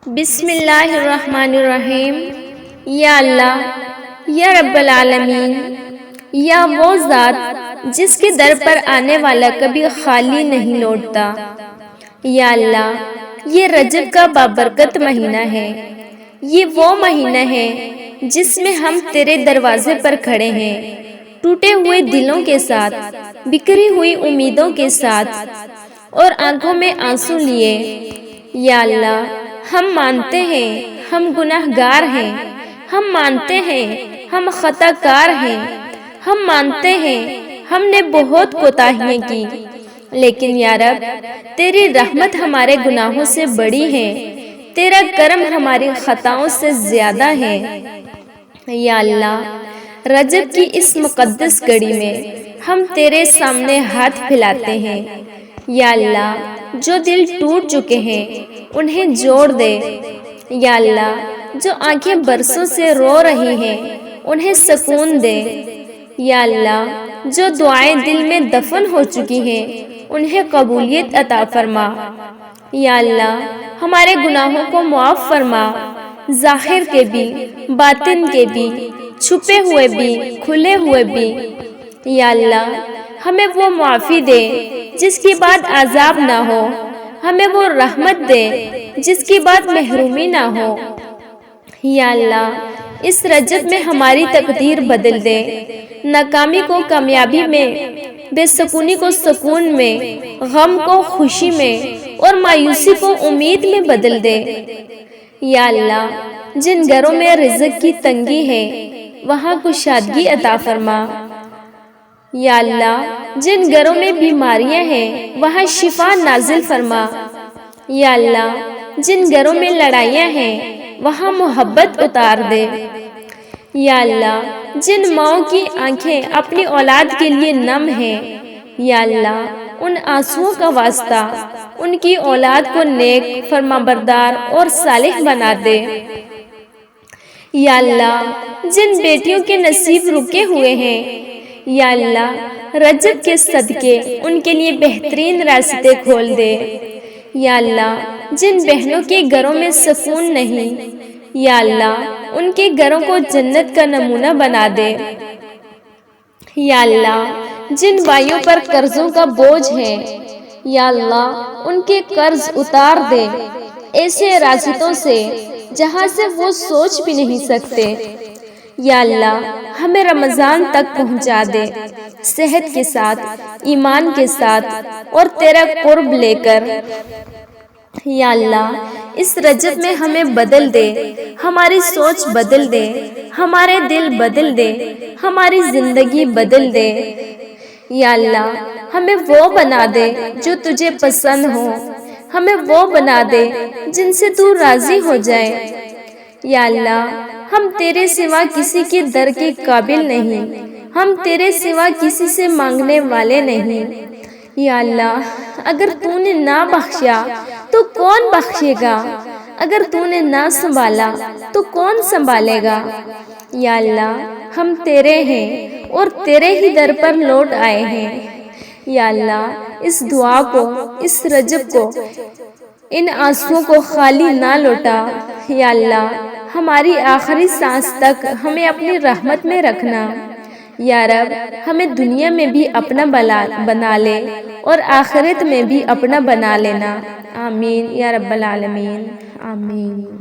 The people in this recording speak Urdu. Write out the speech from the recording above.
بسم اللہ الرحمن الرحیم۔ یا اللہ، یا رب العالمین، یا وہ ذات جس کے در پر آنے والا کبھی خالی نہیں لوٹتا۔ یا اللہ، یہ رجب کا بابرکت مہینہ ہے۔ یہ وہ مہینہ ہے جس میں ہم تیرے دروازے پر کھڑے ہیں، ٹوٹے ہوئے دلوں کے ساتھ، بکھری ہوئی امیدوں کے ساتھ اور آنکھوں میں آنسو لیے۔ یا اللہ، ہم مانتے ہیں ہم گناہ گار ہیں، ہم مانتے ہیں ہم خطا کار ہیں، ہم مانتے ہیں ہم نے بہت کوتاہیاں کی، لیکن یا رب تیری رحمت ہمارے گناہوں سے بڑی ہے، تیرا کرم ہماری خطاؤں سے زیادہ ہے۔ یا اللہ، رجب کی اس مقدس گھڑی میں ہم تیرے سامنے ہاتھ پھیلاتے ہیں۔ یا اللہ، جو دل ٹوٹ چکے ہیں انہیں جوڑ دے۔ یا اللہ، جو آنکھیں برسوں سے رو رہی ہیں انہیں سکون دے۔ یا اللہ، جو دعائیں دل میں دفن ہو چکی ہیں انہیں قبولیت عطا فرما۔ یا اللہ، ہمارے گناہوں کو معاف فرما، ظاہر کے بھی، باطن کے بھی، چھپے ہوئے بھی، کھلے ہوئے بھی۔ یا اللہ، ہمیں وہ معافی دے جس کی بعد عذاب نہ ہو، ہمیں وہ رحمت دے جس کی بعد محرومی نہ ہو۔ یا اللہ، اس رجب میں ہماری تقدیر بدل دے، ناکامی کو کامیابی میں، بے سکونی کو سکون میں، غم کو خوشی میں اور مایوسی کو امید میں بدل دے۔ یا اللہ، جن گھروں میں رزق کی تنگی ہے وہاں کشادگی عطا فرما۔ یا اللہ، جن گھروں میں بیماریاں ہیں وہاں شفا نازل فرما۔ یا اللہ، جن گھروں میں لڑائیاں ہیں وہاں محبت اتار دے۔ یا اللہ، جن ماؤں کی آنکھیں اپنی اولاد کے لیے نم ہیں، یا اللہ ان آنسوؤں کا واسطہ ان کی اولاد کو نیک، فرمانبردار اور صالح بنا دے۔ یا اللہ، جن بیٹیوں کے نصیب رکے ہوئے ہیں، یا اللہ رجب کے صدقے ان کے لیے بہترین راستے کھول دے۔ یا اللہ، جن بہنوں کے گھروں میں سکون نہیں، یا اللہ ان کے گھروں کو جنت کا نمونہ بنا دے۔ یا اللہ، جن بھائیوں پر قرضوں کا بوجھ ہے، یا اللہ ان کے قرض اتار دے، ایسے راستوں سے جہاں سے وہ سوچ بھی نہیں سکتے۔ یا اللہ، ہمیں رمضان تک پہنچا دے، صحت کے ساتھ، ایمان کے ساتھ اور تیرا قرب لے کر۔ یا اللہ، اس رجب میں ہمیں بدل دے، ہماری سوچ بدل دے، ہمارے دل بدل دے، ہماری زندگی بدل دے۔ یا اللہ، ہمیں وہ بنا دے جو تجھے پسند ہو، ہمیں وہ بنا دے جن سے تو راضی ہو جائے۔ یا اللہ، ہم تیرے سوا کسی کے در کے قابل نہیں، ہم تیرے سوا کسی سے مانگنے والے نہیں۔ یا اللہ، اگر تو نے نہ بخشا تو کون بخشے گا؟ اگر تو نے نہ سنبھالا تو کون سنبھالے گا؟ یا اللہ، ہم تیرے ہیں اور تیرے ہی در پر لوٹ آئے ہیں۔ یا اللہ، اس دعا کو، اس رجب کو، ان آنسوؤں کو خالی نہ لوٹا۔ یا اللہ، ہماری آخری سانس تک ہمیں اپنی رحمت میں رکھنا۔ یا رب، ہمیں دنیا میں بھی اپنا بنا لے اور آخرت میں بھی اپنا بنا لینا۔ آمین یا رب العالمین، آمین۔